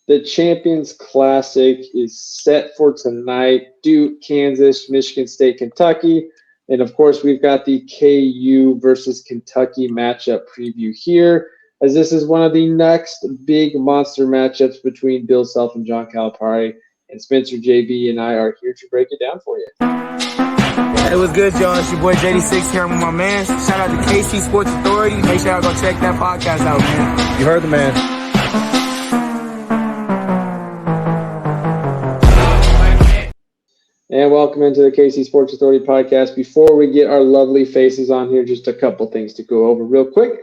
The Champions Classic is set for tonight. Duke, Kansas, Michigan State, Kentucky. And, of course, we've got the KU versus Kentucky matchup preview here, as this is one of the next big monster matchups between Bill Self and John Calipari. And Spencer, JB, and I are here to break it down for you. Hey, what's good, y'all? It's your boy JD6 here. I'm with my man. Shout out to KC Sports Authority. Make sure y'all go check that podcast out, man. You heard the man. And welcome into the KC Sports Authority podcast. Before we get our lovely faces on here, just a couple things to go over real quick.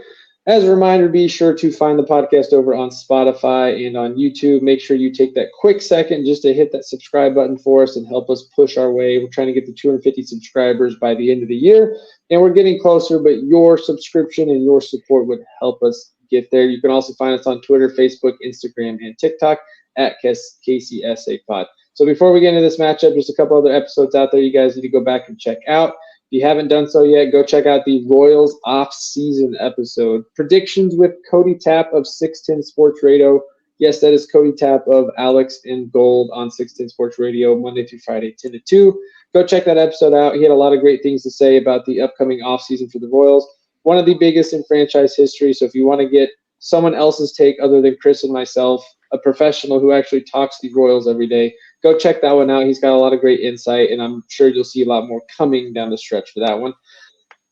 As a reminder, be sure to find the podcast over on Spotify and on YouTube. Make sure you take that quick second just to hit that subscribe button for us and help us push our way. We're trying to get to 250 subscribers by the end of the year, and we're getting closer, but your subscription and your support would help us get there. You can also find us on Twitter, Facebook, Instagram, and TikTok at KCSA Pod. So before we get into this matchup, just a couple other episodes out there you guys need to go back and check out. If you haven't done so yet, go check out the Royals off-season episode. Predictions with Cody Tapp of 610 Sports Radio. Yes, that is Cody Tapp of Alex and Gold on 610 Sports Radio, Monday through Friday, 10 to 2. Go check that episode out. He had a lot of great things to say about the upcoming off-season for the Royals. One of the biggest in franchise history, so if you want to get someone else's take other than Chris and myself, a professional who actually talks the Royals every day, go check that one out. He's got a lot of great insight, and I'm sure you'll see a lot more coming down the stretch for that one.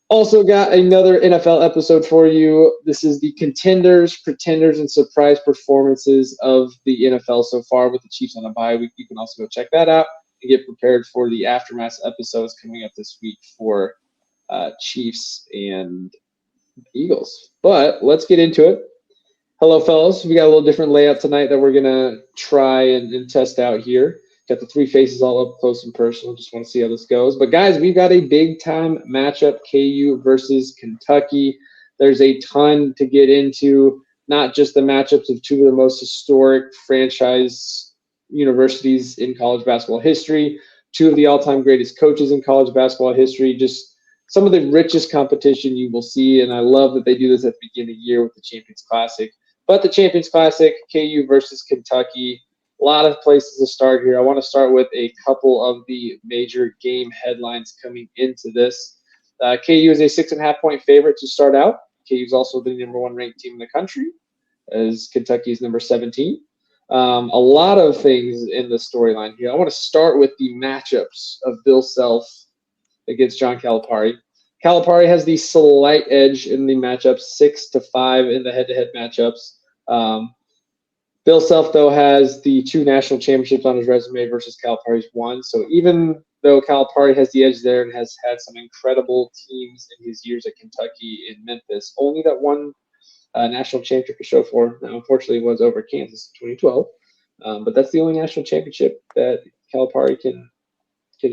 Also got another NFL episode for you. This is the contenders, pretenders, and surprise performances of the NFL so far with the Chiefs on a bye week. You can also go check that out and get prepared for the aftermath episodes coming up this week for Chiefs and Eagles. But let's get into it. Hello, fellas. We got a little different layout tonight that we're going to try and test out here. Got the three faces all up close and personal. Just want to see how this goes. But, guys, we've got a big-time matchup, KU versus Kentucky. There's a ton to get into, not just the matchups of two of the most historic franchise universities in college basketball history, two of the all-time greatest coaches in college basketball history, just some of the richest competition you will see. And I love that they do this at the beginning of the year with the Champions Classic. But the Champions Classic, KU versus Kentucky, a lot of places to start here. I want to start with a couple of the major game headlines coming into this. KU is a 6.5-point favorite to start out. KU is also the number one ranked team in the country, as Kentucky is number 17. A lot of things in the storyline here. I want to start with the matchups of Bill Self against John Calipari. Calipari has the slight edge in the matchups, 6-5 in the head-to-head matchups. Bill Self, though, has the two national championships on his resume versus Calipari's one. So even though Calipari has the edge there and has had some incredible teams in his years at Kentucky and Memphis, only that one national championship to show for. Now, unfortunately, was over Kansas in 2012. But that's the only national championship that Calipari can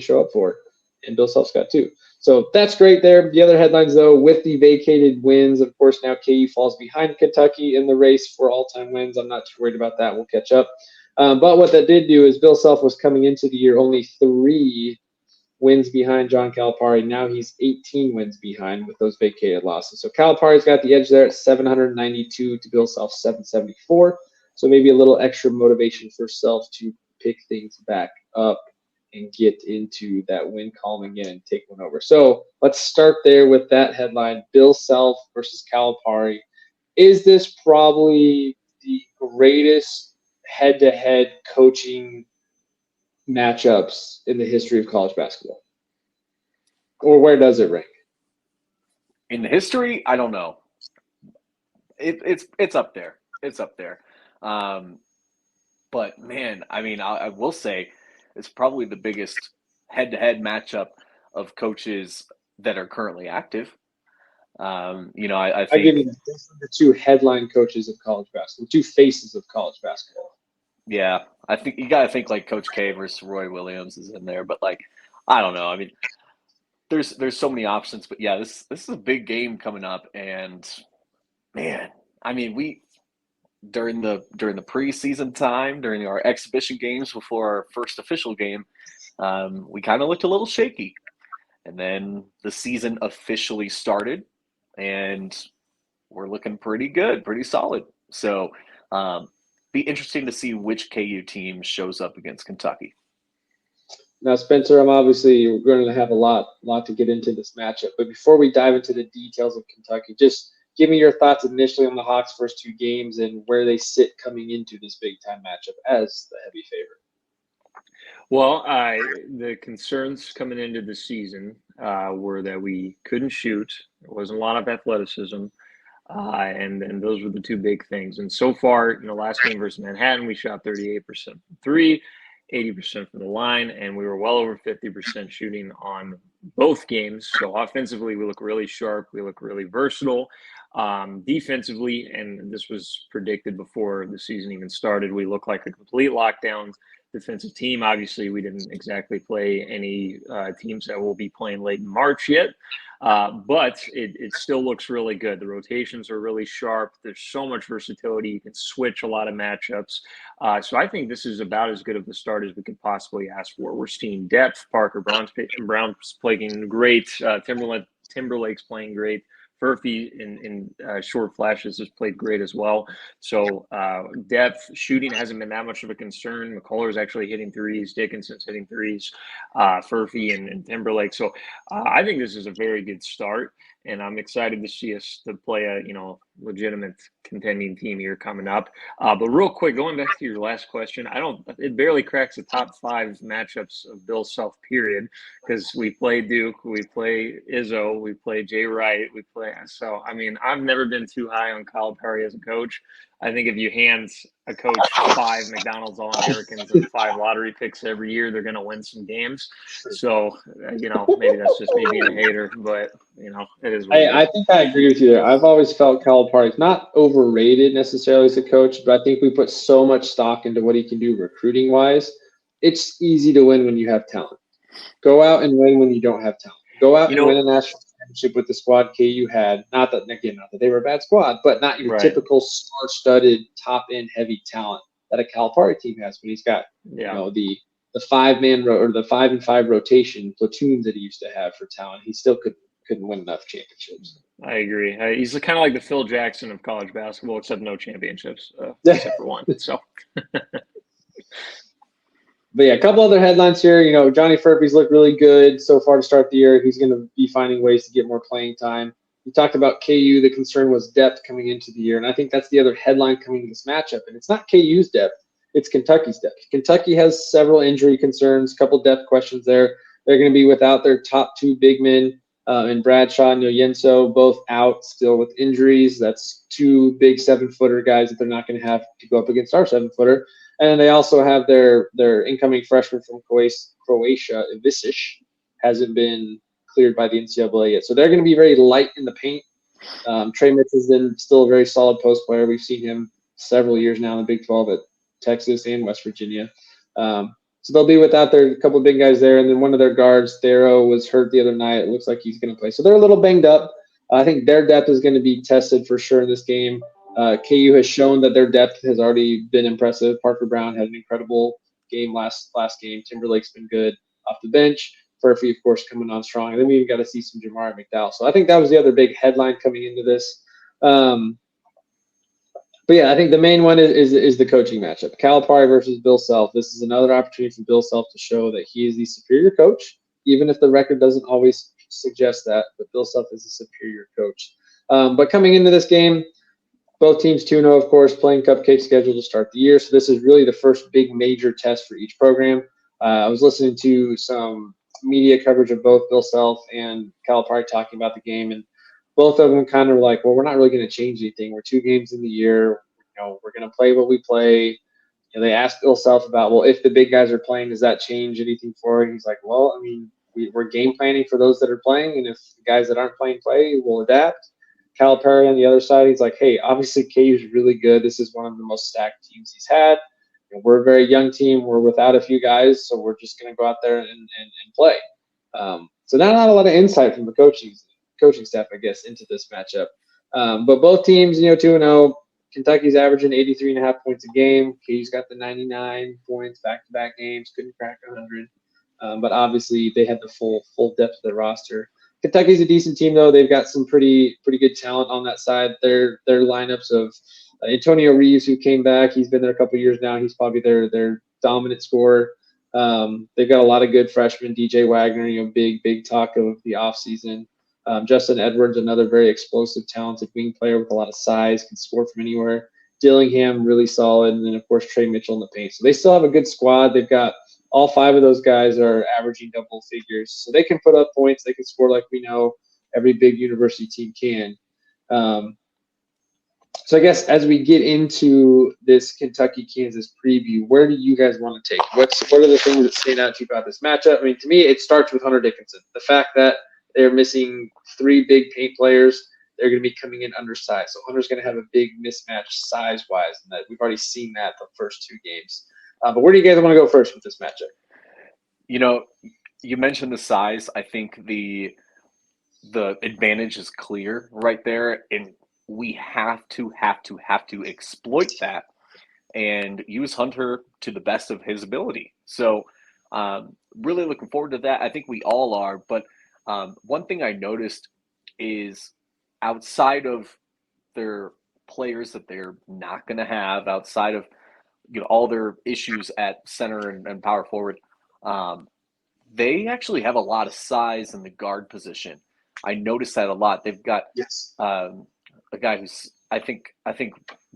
show up for. And Bill Self's got two. So that's great there. The other headlines, though, with the vacated wins, of course, now KU falls behind Kentucky in the race for all-time wins. I'm not too worried about that. We'll catch up. But what that did do is Bill Self was coming into the year only 3 wins behind John Calipari. Now he's 18 wins behind with those vacated losses. So Calipari's got the edge there at 792 to Bill Self 774. So maybe a little extra motivation for Self to pick things back up and get into that win column again and take one over. So let's start there with that headline, Bill Self versus Calipari. Is this probably the greatest head-to-head coaching matchups in the history of college basketball? Or where does it rank? In the history, I don't know. It's up there. It's up there. But, man, I mean, I will say it's probably the biggest head-to-head matchup of coaches that are currently active. I think I give you the two headline coaches of college basketball, two faces of college basketball. Yeah, I think you got to think like Coach K versus Roy Williams is in there, but like I don't know. I mean, there's so many options, but yeah, this is a big game coming up, and man, I mean during the preseason time, during our exhibition games before our first official game, we kind of looked a little shaky. And then the season officially started, and we're looking pretty good, pretty solid. So be interesting to see which KU team shows up against Kentucky. Now, Spencer, I'm obviously going to have a lot to get into this matchup. But before we dive into the details of Kentucky, just give me your thoughts initially on the Hawks' first 2 games and where they sit coming into this big-time matchup as the heavy favorite. Well, the concerns coming into the season were that we couldn't shoot. There wasn't a lot of athleticism. And those were the 2 big things. And so far, in the last game versus Manhattan, we shot 38% from 3, 80% from the line, and we were well over 50% shooting on both games. So offensively, we look really sharp. We look really versatile. Defensively, and this was predicted before the season even started, we look like a complete lockdown defensive team. Obviously, we didn't exactly play any teams that will be playing late in March yet, but it still looks really good. The rotations are really sharp. There's so much versatility. You can switch a lot of matchups. So I think this is about as good of a start as we could possibly ask for. We're seeing depth. Parker Brown's playing great. Timberlake's playing great. Furphy in short flashes has played great as well. So depth, shooting hasn't been that much of a concern. McCullough's actually hitting threes. Dickinson's hitting threes. Furphy and Timberlake. So I think this is a very good start, and I'm excited to see us to play a legitimate contending team here coming up. But real quick, going back to your last question, it barely cracks the top 5 matchups of Bill Self period, because we play Duke, we play Izzo, we play Jay Wright, so I mean, I've never been too high on Calipari as a coach. I think if you hand a coach 5 McDonald's All-Americans and 5 lottery picks every year, they're going to win some games. So, maybe that's just me being a hater, but, it is what it is. I think I agree with you there. I've always felt Calipari's not overrated necessarily as a coach, but I think we put so much stock into what he can do recruiting-wise. It's easy to win when you have talent. Go out and win when you don't have talent. Go out and win a national championship with the squad KU had. Not that they were a bad squad, but not your typical star-studded, top-end heavy talent that a Calipari team has when he's got the 5-man or the 5-and-5 rotation platoons that he used to have for talent. He still couldn't win enough championships. I agree. He's kind of like the Phil Jackson of college basketball, except no championships, except for one. So. But yeah, a couple other headlines here. Johnny Furphy's looked really good so far to start the year. He's going to be finding ways to get more playing time. We talked about KU. The concern was depth coming into the year, and I think that's the other headline coming to this matchup. And it's not KU's depth; it's Kentucky's depth. Kentucky has several injury concerns, a couple depth questions there. They're going to be without their top 2 big men, and Bradshaw and Yenso, both out still with injuries. That's 2 big 7-footer guys that they're not going to have to go up against our 7-footer. And they also have their incoming freshman from Croatia, Ivisic, hasn't been cleared by the NCAA yet. So they're going to be very light in the paint. Trey Mitch has been still a very solid post player. We've seen him several years now in the Big 12 at Texas and West Virginia. So they'll be without a couple of big guys there. And then one of their guards, Thero, was hurt the other night. It looks like he's going to play. So they're a little banged up. I think their depth is going to be tested for sure in this game. KU has shown that their depth has already been impressive. Parker Brown had an incredible game last game. Timberlake's been good off the bench. Furphy, of course, coming on strong. And then we even got to see some Jamari McDowell. So I think that was the other big headline coming into this. But yeah, I think the main one is the coaching matchup. Calipari versus Bill Self. This is another opportunity for Bill Self to show that he is the superior coach, even if the record doesn't always suggest that. But Bill Self is a superior coach. But coming into this game, both teams 2-0, of course, playing cupcake schedule to start the year. So this is really the first big major test for each program. I was listening to some media coverage of both Bill Self and Calipari talking about the game, and both of them kind of like, well, we're not really going to change anything. We're 2 games in the year. We're going to play what we play. They asked Bill Self about, well, if the big guys are playing, does that change anything for it? He's like, well, I mean, we're game planning for those that are playing, and if the guys that aren't playing play, we'll adapt. Calipari on the other side, he's like, hey, obviously KU is really good. This is one of the most stacked teams he's had. We're a very young team. We're without a few guys, so we're just going to go out there and play. So not a lot of insight from the coaching staff, I guess, into this matchup. But both teams, 2-0. Kentucky's averaging 83.5 points a game. KU's got the 99 points back-to-back games. Couldn't crack 100. But obviously they had the full depth of the roster. Kentucky's a decent team, though. They've got some pretty good talent on that side. Their lineups of Antonio Reeves, who came back, he's been there a couple years now. He's probably their dominant scorer. They've got a lot of good freshmen. DJ Wagner, big talk of the offseason. Justin Edwards, another very explosive, talented wing player with a lot of size, can score from anywhere. Dillingham, really solid. And then, of course, Trey Mitchell in the paint. So they still have a good squad. They've got all 5 of those guys are averaging double figures. So they can put up points. They can score like we know every big university team can. So I guess as we get into this Kentucky-Kansas preview, where do you guys want to take? What are the things that stand out to you about this matchup? I mean, to me, it starts with Hunter Dickinson. The fact that they're missing 3 big paint players, they're going to be coming in undersized. So Hunter's going to have a big mismatch size-wise, and that we've already seen that the first 2 games. But where do you guys want to go first with this matchup? You mentioned the size. I think the advantage is clear right there, and we have to exploit that and use Hunter to the best of his ability. So really looking forward to that. I think we all are. But one thing I noticed is outside of their players that they're not going to have, outside of all their issues at center and power forward, they actually have a lot of size in the guard position. I noticed that a lot. They've got a guy who's I think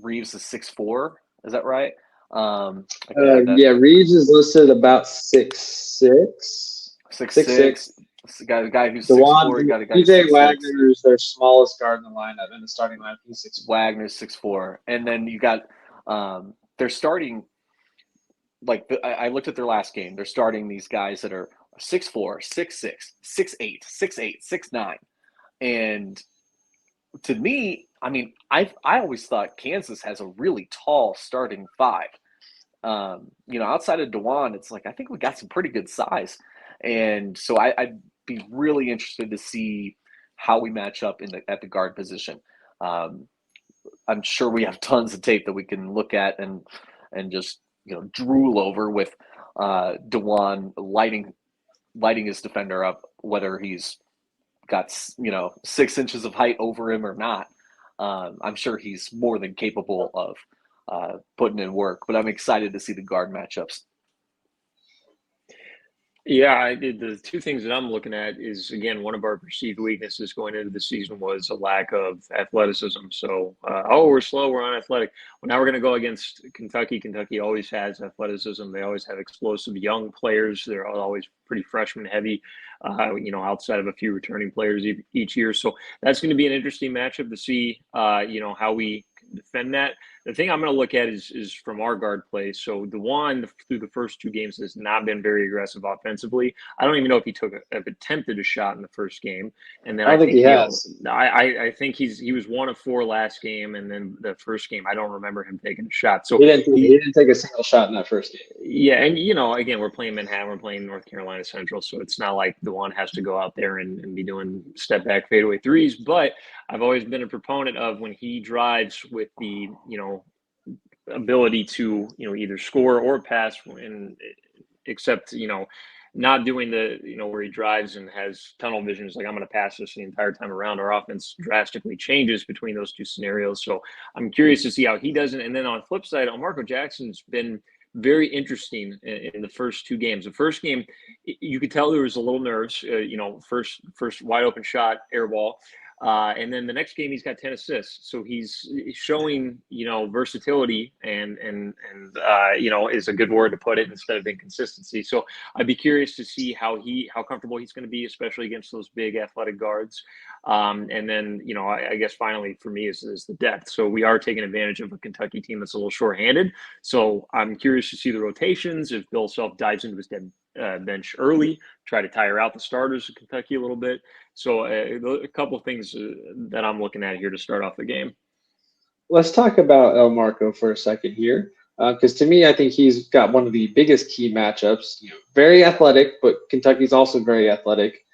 Reeves is 6'4". Is that right? Yeah, Reeves is listed about 6'6". 6'6". The guy who's DeJuan, 6'4". Got a guy DJ Wagner is their smallest guard in the lineup, in the starting lineup. He's 6'4". Wagner's 6'4", and then you got they're starting. I looked at their last game. They're starting these guys that are 6'4", 6'6", 6'8", 6'8", 6'9", and to me, I mean, I always thought Kansas has a really tall starting 5. Outside of DeJuan, it's like I think we got some pretty good size, and so I'd be really interested to see how we match up at the guard position. I'm sure we have tons of tape that we can look at and just drool over with DeJuan lighting his defender up, whether he's got 6 inches of height over him or not. I'm sure he's more than capable of putting in work, but I'm excited to see the guard matchups. Yeah, the 2 things that I'm looking at is, again, one of our perceived weaknesses going into the season was a lack of athleticism. So, we're slow, we're unathletic. Well, now we're going to go against Kentucky. Kentucky always has athleticism. They always have explosive young players. They're always pretty freshman heavy, outside of a few returning players each year. So that's going to be an interesting matchup to see, how we defend that. The thing I'm going to look at is from our guard play. So DeJuan, through the first 2 games, has not been very aggressive offensively. I don't even know if he attempted a shot in the first game. And then I think he has. I think he was 1 of 4 last game, and then the first game, I don't remember him taking a shot. So he didn't take a single shot in that first game. Yeah, and again, we're playing Manhattan, we're playing North Carolina Central, so it's not like DeJuan has to go out there and be doing step back fadeaway threes. But I've always been a proponent of when he drives with the ability to either score or pass, except not doing the where he drives and has tunnel vision. Is like, I'm going to pass this the entire time around. Our offense drastically changes between those 2 scenarios. So I'm curious to see how he does it. And then on the flip side, Marco Jackson's been very interesting in the first 2 games. The first game, you could tell there was a little nerves. First wide open shot, air ball. And then the next game, he's got 10 assists. So he's showing, versatility and is a good word to put it instead of inconsistency. So I'd be curious to see how comfortable he's going to be, especially against those big athletic guards. And then, I guess finally for me is the depth. So we are taking advantage of a Kentucky team that's a little shorthanded. So I'm curious to see the rotations. If Bill Self dives into his bench early, try to tire out the starters of Kentucky a little bit. So a couple of things that I'm looking at here to start off the game. Let's talk about El Marco for a second here, because to me, I think he's got one of the biggest key matchups. Very athletic, but Kentucky's also very athletic.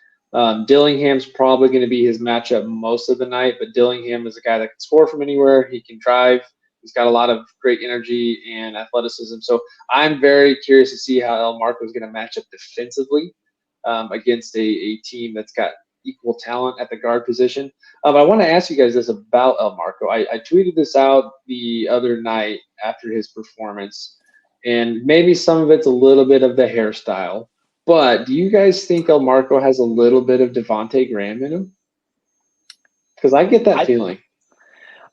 Dillingham's probably going to be his matchup most of the night, but Dillingham is a guy that can score from anywhere. He can drive. He's got a lot of great energy and athleticism. So I'm very curious to see how El Marco is going to match up defensively against a team that's got equal talent at the guard position. I want to ask you guys this about El Marco. I tweeted this out the other night after his performance, and maybe some of it's a little bit of the hairstyle. But do you guys think El Marco has a little bit of Devontae Graham in him? Because I get that feeling.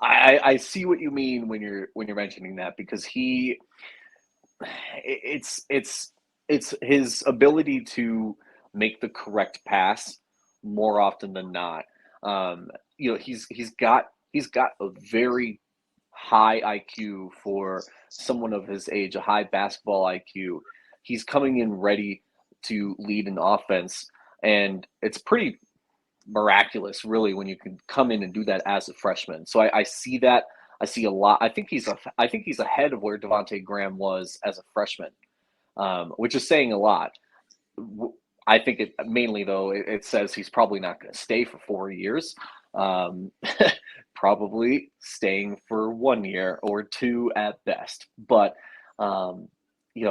I see what you mean when you're mentioning that, because it's his ability to make the correct pass more often than not. He's got a very high IQ for someone of his age, a high basketball IQ. He's coming in ready to lead an offense, and it's pretty miraculous, really, when you can come in and do that as a freshman. So I see that. I see a lot. I think he's ahead of where Devontae Graham was as a freshman, which is saying a lot. I think it mainly, though, it says he's probably not going to stay for 4 years. Probably staying for 1 year or 2 at best. But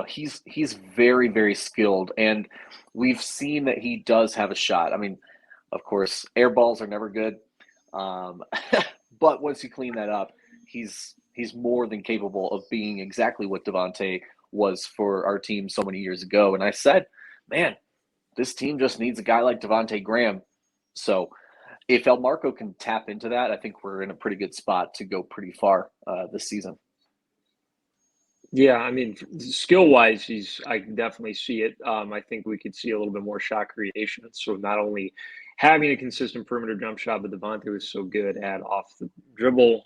he's very, very skilled, and we've seen that he does have a shot. I mean, of course, air balls are never good, but once you clean that up, he's more than capable of being exactly what Devontae was for our team so many years ago. And I said, man, this team just needs a guy like Devontae Graham. So if El Marco can tap into that, I think we're in a pretty good spot to go pretty far this season. Yeah, I mean, skill-wise, I can definitely see it. I think we could see a little bit more shot creation. So not only having a consistent perimeter jump shot, but Devontae was so good at off the dribble,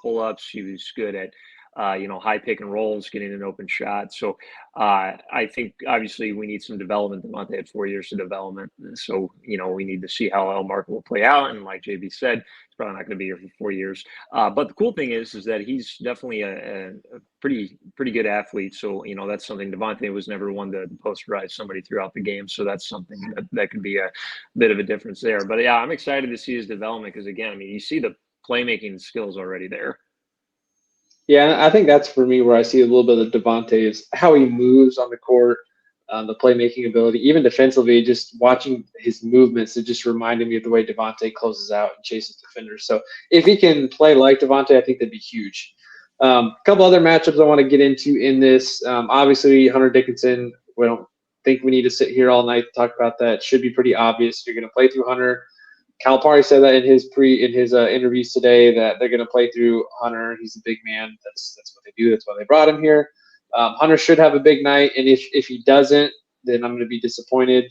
pull-ups. He was good at, high pick and rolls, getting an open shot. So I think obviously we need some development. Devontae had 4 years of development. So, we need to see how El Marco will play out. And like JB said, he's probably not going to be here for 4 years. But the cool thing is that he's definitely a pretty good athlete. So, that's something. Devontae was never one to posterize somebody throughout the game. So that's something that could be a bit of a difference there. But yeah, I'm excited to see his development because, again, I mean, you see the playmaking skills already there. Yeah, I think that's for me where I see a little bit of Devontae is how he moves on the court, the playmaking ability, even defensively, just watching his movements. It just reminded me of the way Devontae closes out and chases defenders. So if he can play like Devontae, I think that'd be huge. A couple other matchups I want to get into in this. Obviously, Hunter Dickinson, we don't think we need to sit here all night to talk about that. It should be pretty obvious. You're going to play through Hunter. Calipari said that in his interviews today that they're going to play through Hunter. He's a big man. That's what they do. That's why they brought him here. Hunter should have a big night, and if he doesn't, then I'm going to be disappointed.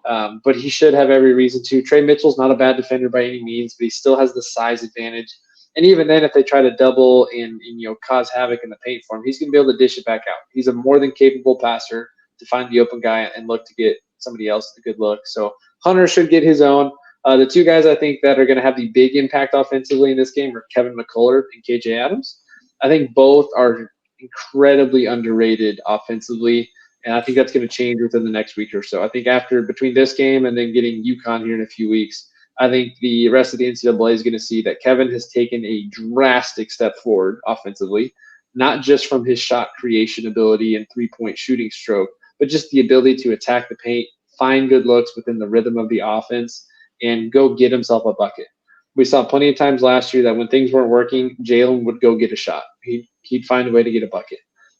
But he should have every reason to. Trey Mitchell's not a bad defender by any means, but he still has the size advantage. And even then, if they try to double and cause havoc in the paint for him, he's going to be able to dish it back out. He's a more than capable passer to find the open guy and look to get somebody else a good look. So Hunter should get his own. The two guys I think that are going to have the big impact offensively in this game are Kevin McCullough and KJ Adams. I think both are incredibly underrated offensively, and I think that's going to change within the next week or so. I think between this game and then getting UConn here in a few weeks, I think the rest of the NCAA is going to see that Kevin has taken a drastic step forward offensively, not just from his shot creation ability and three-point shooting stroke, but just the ability to attack the paint, find good looks within the rhythm of the offense, and go get himself a bucket. We saw plenty of times last year that when things weren't working, Jalen would go get a shot. He'd find a way to get a bucket.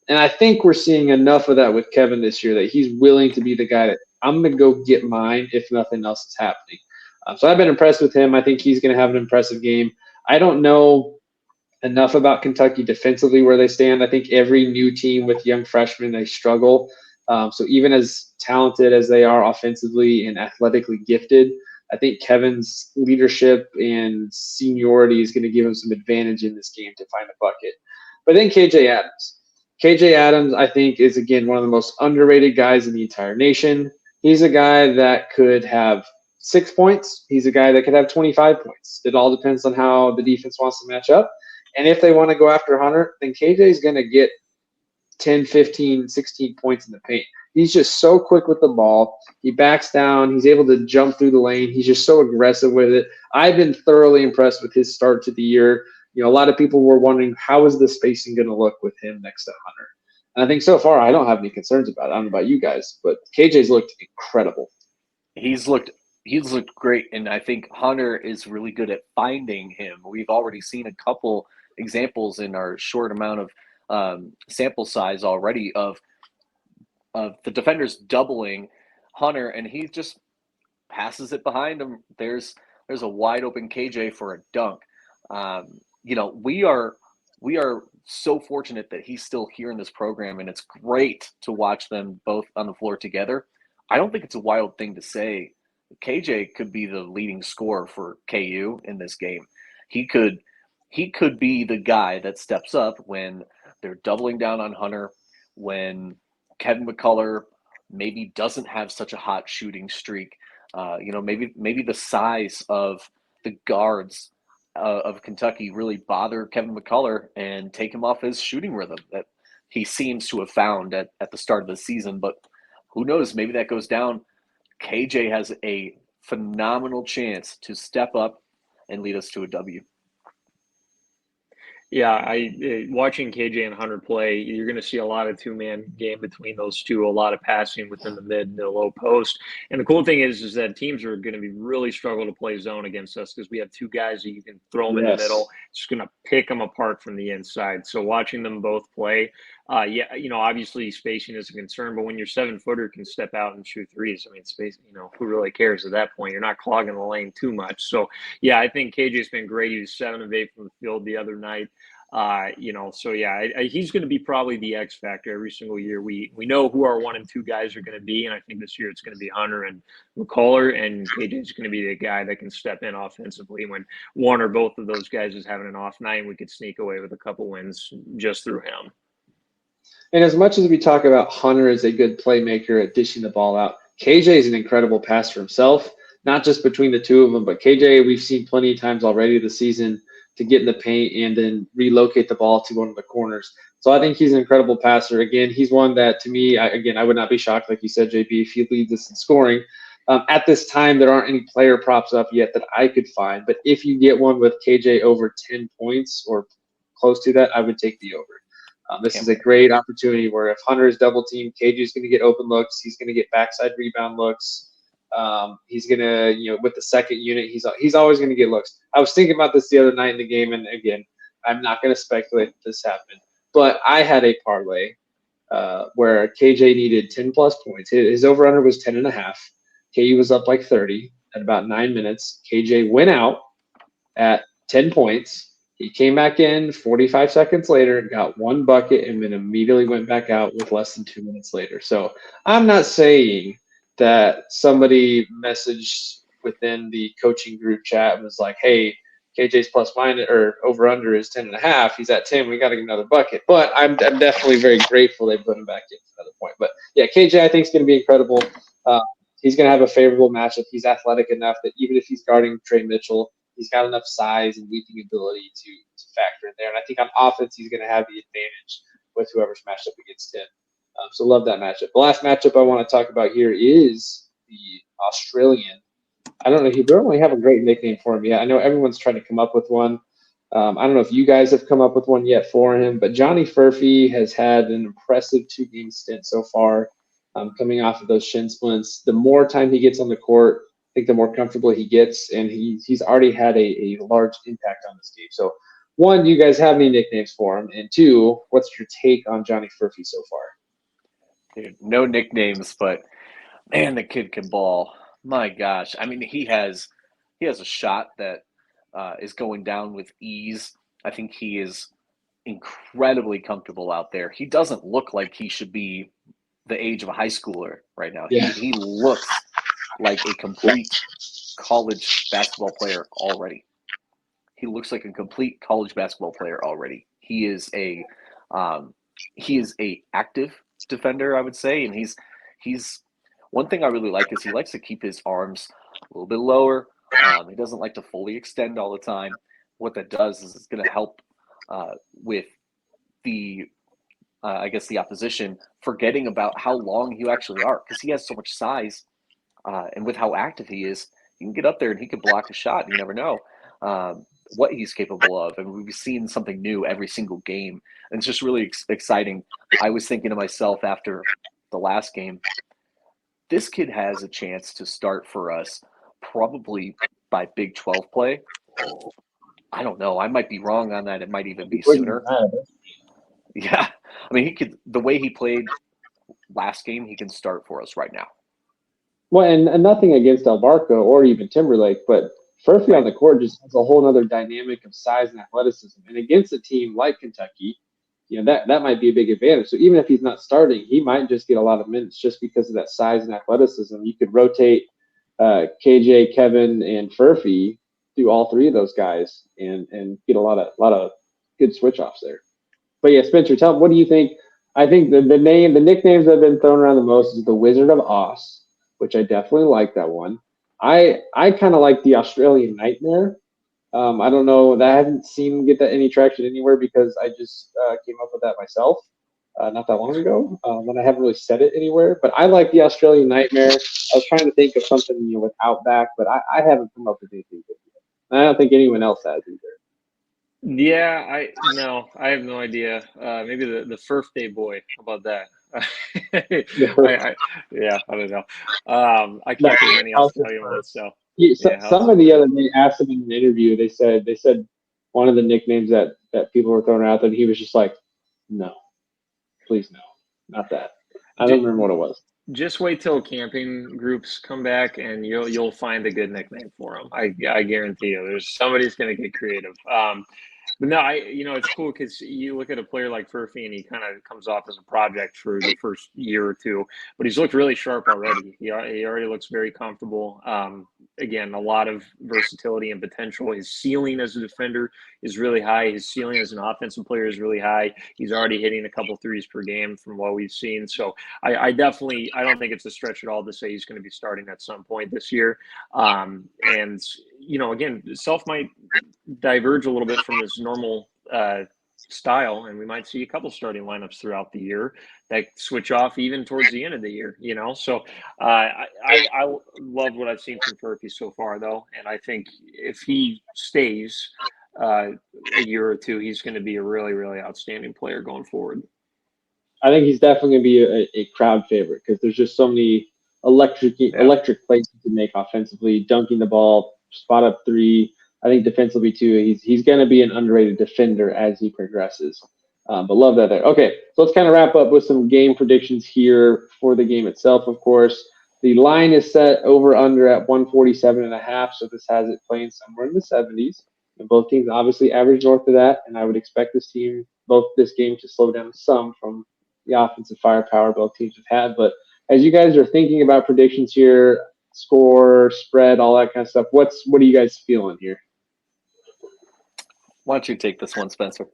And I think we're seeing enough of that with Kevin this year that he's willing to be the guy that I'm going to go get mine if nothing else is happening. So I've been impressed with him. I think he's going to have an impressive game. I don't know enough about Kentucky defensively where they stand. I think every new team with young freshmen, they struggle. So even as talented as they are offensively and athletically gifted, I think Kevin's leadership and seniority is going to give him some advantage in this game to find a bucket. But then KJ Adams. KJ Adams, I think, is, again, one of the most underrated guys in the entire nation. He's a guy that could have 6 points. He's a guy that could have 25 points. It all depends on how the defense wants to match up. And if they want to go after Hunter, then KJ is going to get 10, 15, 16 points in the paint. He's just so quick with the ball. He backs down. He's able to jump through the lane. He's just so aggressive with it. I've been thoroughly impressed with his start to the year. A lot of people were wondering, how is the spacing going to look with him next to Hunter? And I think so far I don't have any concerns about it. I don't know about you guys, but KJ's looked incredible. He's looked he's looked great, and I think Hunter is really good at finding him. We've already seen a couple examples in our short amount of sample size already of the defenders doubling Hunter, and he just passes it behind him. There's a wide open KJ for a dunk. We are so fortunate that he's still here in this program, and it's great to watch them both on the floor together. I don't think it's a wild thing to say KJ could be the leading scorer for KU in this game. He could be the guy that steps up when they're doubling down on Hunter, when Kevin McCullough maybe doesn't have such a hot shooting streak. Maybe the size of the guards of Kentucky really bother Kevin McCullough and take him off his shooting rhythm that he seems to have found at the start of the season. But who knows? Maybe that goes down. KJ has a phenomenal chance to step up and lead us to a W. Yeah, watching KJ and Hunter play, you're going to see a lot of two-man game between those two, a lot of passing within the mid and the low post. And the cool thing is that teams are going to be really struggle to play zone against us because we have two guys that you can throw them in the middle. It's just going to pick them apart from the inside. So watching them both play, obviously spacing is a concern, but when your 7-footer can step out and shoot threes, I mean, space, who really cares at that point? You're not clogging the lane too much. So, yeah, I think KJ's been great. He was 7 of 8 from the field the other night. He's going to be probably the X factor every single year. We know who our 1 and 2 guys are going to be, and I think this year it's going to be Hunter and McCullough, and KJ's going to be the guy that can step in offensively when one or both of those guys is having an off night, and we could sneak away with a couple wins just through him. And as much as we talk about Hunter as a good playmaker at dishing the ball out, KJ is an incredible passer himself, not just between the two of them, but KJ we've seen plenty of times already this season to get in the paint and then relocate the ball to one of the corners. So I think he's an incredible passer. Again, he's one that, to me, I would not be shocked, like you said, JB, if he leads us in scoring. At this time, there aren't any player props up yet that I could find. But if you get one with KJ over 10 points or close to that, I would take the over. This is a great opportunity where if Hunter is double teamed, KJ is going to get open looks. He's going to get backside rebound looks. He's going to, with the second unit, he's always going to get looks. I was thinking about this the other night in the game, and again, I'm not going to speculate that this happened, but I had a parlay where KJ needed 10 plus points. His over under was 10.5. KU was up like 30 at about 9 minutes. KJ went out at 10 points. He came back in 45 seconds later, got 1 bucket, and then immediately went back out with less than 2 minutes later. So I'm not saying that somebody messaged within the coaching group chat and was like, hey, KJ's plus minus or over under is 10.5. He's at 10. We got to get another bucket. But I'm definitely very grateful they put him back in for another point. But yeah, KJ I think is going to be incredible. He's going to have a favorable matchup. He's athletic enough that even if he's guarding Trey Mitchell, he's got enough size and leaping ability to factor in there. And I think on offense, he's going to have the advantage with whoever's matched up against him. So love that matchup. The last matchup I want to talk about here is the Australian. I don't know. They don't really have a great nickname for him yet. I know everyone's trying to come up with one. I don't know if you guys have come up with one yet for him, but Johnny Furphy has had an impressive 2-game stint so far, coming off of those shin splints. The more time he gets on the court, I think the more comfortable he gets, and he's already had a large impact on this game. So, 1, do you guys have any nicknames for him? And 2, what's your take on Johnny Furphy so far? Dude, no nicknames, but man, the kid can ball. My gosh. I mean, he has a shot that is going down with ease. I think he is incredibly comfortable out there. He doesn't look like he should be the age of a high schooler right now. Yeah. He looks like a complete college basketball player already. He looks like a complete college basketball player already. He is a active defender, I would say, and he's one thing I really like is he likes to keep his arms a little bit lower. He doesn't like to fully extend all the time. What that does is it's going to help with the opposition forgetting about how long you actually are, because he has so much size, and with how active he is, he can get up there and he can block a shot. You never know what he's capable of, and we've seen something new every single game, and it's just really exciting. I was thinking to myself after the last game, this kid has a chance to start for us probably by Big 12 play. I don't know. I might be wrong on that. It might even be sooner. Yeah. I mean, the way he played last game, he can start for us right now. Well, and nothing against Albarca or even Timberlake, but Furphy on the court just has a whole other dynamic of size and athleticism. And against a team like Kentucky, that might be a big advantage. So even if he's not starting, he might just get a lot of minutes just because of that size and athleticism. You could rotate KJ, Kevin, and Furphy through all three of those guys and get a lot of good switch offs there. But yeah, Spencer, tell me, what do you think? I think the nicknames that have been thrown around the most is the Wizard of Oz, which I definitely like that one. I kind of like the Australian Nightmare. I don't know, that I haven't seen get that any traction anywhere because I just came up with that myself not that long ago, and I haven't really said it anywhere. But I like the Australian Nightmare. I was trying to think of something with Outback, but I haven't come up with anything good yet. And I don't think anyone else has either. Yeah, I have no idea. Maybe the birthday boy. How about that? I don't know. I can't think of any Australian ones. So somebody the other day asked him in an interview. They said one of the nicknames that people were throwing out there, and he was just like, "No, please no, not that." I don't remember what it was. Just wait till camping groups come back, and you'll find a good nickname for them. I guarantee you. There's somebody's going to get creative. But no, it's cool because you look at a player like Furphy, and he kind of comes off as a project for the first year or two, but he's looked really sharp already. He already looks very comfortable. Again, a lot of versatility and potential. His ceiling as a defender is really high. His ceiling as an offensive player is really high. He's already hitting a couple threes per game from what we've seen. So I don't think it's a stretch at all to say he's going to be starting at some point this year. And again, Self might diverge a little bit from his normal style, and we might see a couple starting lineups throughout the year that switch off even towards the end of the year. So I love what I've seen from Furphy so far, though, and I think if he stays a year or two, he's going to be a really, really outstanding player going forward. I think he's definitely going to be a crowd favorite because there's just so many electric plays to make offensively, dunking the ball, spot up three. I think defensively too. He's going to be an underrated defender as he progresses. But love that there. Okay, so let's kind of wrap up with some game predictions here for the game itself. Of course, the line is set over under at 147.5, so this has it playing somewhere in the 70s. And both teams obviously average north of that, and I would expect this game to slow down some from the offensive firepower both teams have had. But as you guys are thinking about predictions here, score, spread, all that kind of stuff, what are you guys feeling here? Why don't you take this one, Spencer?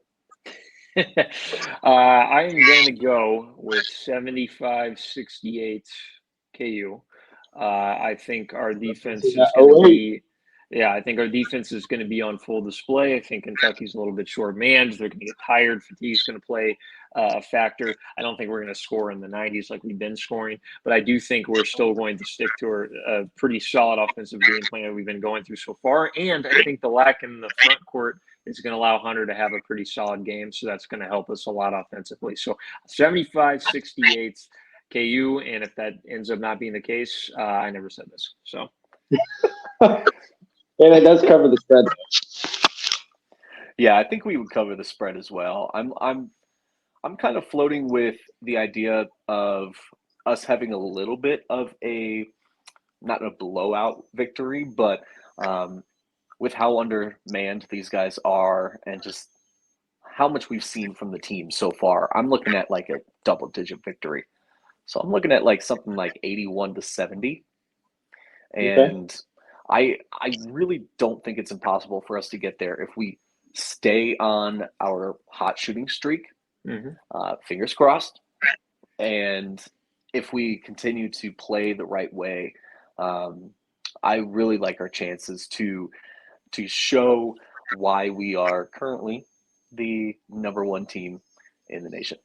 I'm going to go with 75-68 KU. I think our defense is going to be – yeah, I think our defense is going to be on full display. I think Kentucky's a little bit short-manned. They're going to get tired. Fatigue's going to play a factor. I don't think we're going to score in the 90s like we've been scoring, but I do think we're still going to stick to a pretty solid offensive game plan that we've been going through so far. And I think the lack in the front court is going to allow Hunter to have a pretty solid game, so that's going to help us a lot offensively. So 75-68 KU, and if that ends up not being the case, I never said this. So. And it does cover the spread. Yeah, I think we would cover the spread as well. I'm kind of floating with the idea of us having a little bit of not a blowout victory, but with how undermanned these guys are and just how much we've seen from the team so far, I'm looking at like a double-digit victory. So I'm looking at like something like 81-70. And I really don't think it's impossible for us to get there if we stay on our hot shooting streak. Fingers crossed. And if we continue to play the right way, I really like our chances to show why we are currently the number one team in the nation.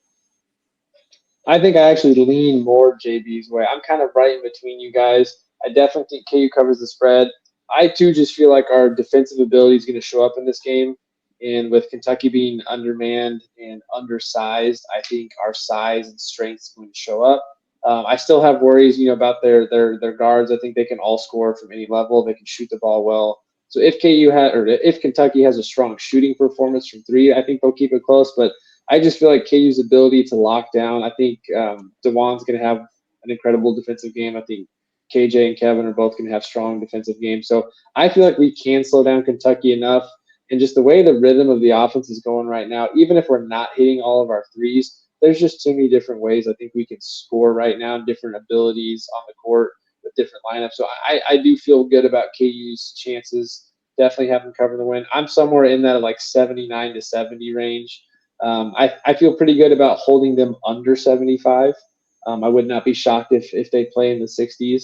I think I actually lean more JB's way. I'm kind of right in between you guys. I definitely think KU covers the spread. I, too, just feel like our defensive ability is going to show up in this game. And with Kentucky being undermanned and undersized, I think our size and strength is going to show up. I still have worries, about their guards. I think they can all score from any level. They can shoot the ball well. So if if Kentucky has a strong shooting performance from three, I think they'll keep it close. But I just feel like KU's ability to lock down. I think DeJuan's going to have an incredible defensive game. I think KJ and Kevin are both going to have strong defensive games. So I feel like we can slow down Kentucky enough. And just the way the rhythm of the offense is going right now, even if we're not hitting all of our threes, there's just too many different ways I think we can score right now, different abilities on the court with different lineups. So I do feel good about KU's chances. Definitely have them cover the win. I'm somewhere in that like 79 to 70 range. I feel pretty good about holding them under 75. I would not be shocked if they play in the 60s.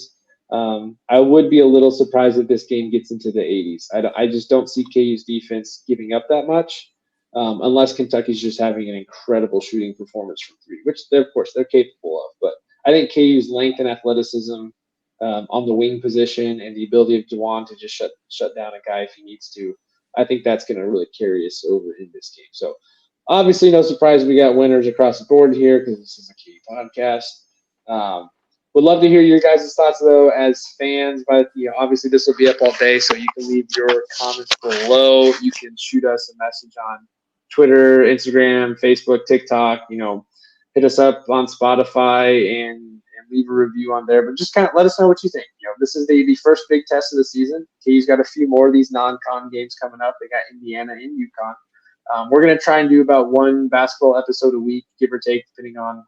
I would be a little surprised if this game gets into the 80s. I just don't see KU's defense giving up that much, unless Kentucky's just having an incredible shooting performance from three, which of course they're capable of. But I think KU's length and athleticism on the wing position and the ability of DeJuan to just shut down a guy if he needs to, I think that's going to really carry us over in this game. So obviously, no surprise we got winners across the board here because this is a KU podcast. Would love to hear your guys' thoughts, though, as fans. But obviously, this will be up all day, so you can leave your comments below. You can shoot us a message on Twitter, Instagram, Facebook, TikTok. Hit us up on Spotify and leave a review on there. But just kind of let us know what you think. This is the first big test of the season. KU's got a few more of these non-con games coming up. They got Indiana and UConn. We're going to try and do about one basketball episode a week, give or take, depending on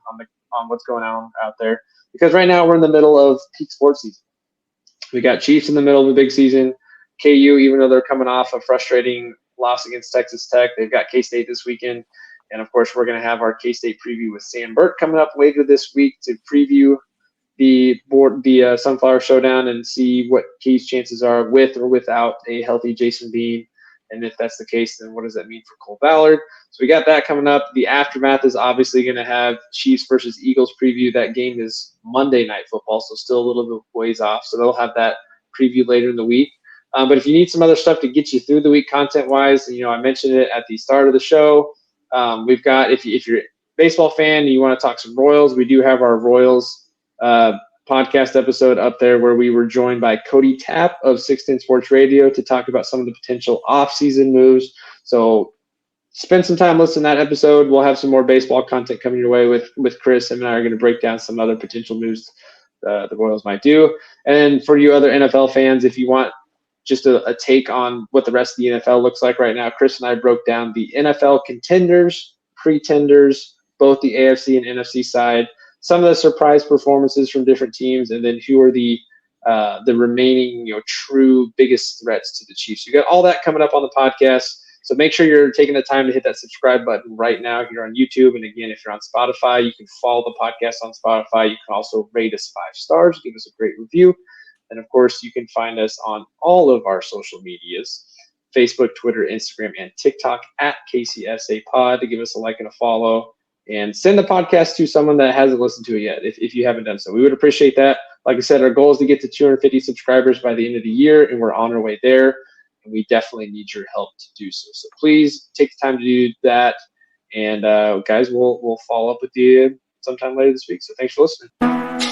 what's going on out there. Because right now we're in the middle of peak sports season. We got Chiefs in the middle of a big season. KU, even though they're coming off a frustrating loss against Texas Tech, they've got K-State this weekend. And, of course, we're going to have our K-State preview with Sam Burke coming up later this week to preview the Sunflower Showdown and see what KU's chances are with or without a healthy Jason Bean. And if that's the case, then what does that mean for Cole Ballard? So we got that coming up. The aftermath is obviously going to have Chiefs versus Eagles preview. That game is Monday Night Football, so still a little bit ways off. So they'll have that preview later in the week. But if you need some other stuff to get you through the week content-wise, I mentioned it at the start of the show. We've got, if you're a baseball fan and you want to talk some Royals, we do have our Royals podcast episode up there where we were joined by Cody Tapp of 610 Sports Radio to talk about some of the potential off-season moves. So spend some time listening to that episode. We'll have some more baseball content coming your way with Chris. Him and I are going to break down some other potential moves the Royals might do. And for you other NFL fans, if you want just a take on what the rest of the NFL looks like right now, Chris and I broke down the NFL contenders, pretenders, both the AFC and NFC side, some of the surprise performances from different teams, and then who are the remaining, true biggest threats to the Chiefs. You got all that coming up on the podcast. So make sure you're taking the time to hit that subscribe button right now here on YouTube. And again, if you're on Spotify, you can follow the podcast on Spotify. You can also rate us 5 stars, give us a great review. And of course, you can find us on all of our social medias, Facebook, Twitter, Instagram, and TikTok at KCSA Pod to give us a like and a follow. And send the podcast to someone that hasn't listened to it yet if you haven't done so. We would appreciate that. Like I said, our goal is to get to 250 subscribers by the end of the year, and we're on our way there. And we definitely need your help to do so. So please take the time to do that. And guys, we'll follow up with you sometime later this week. So thanks for listening.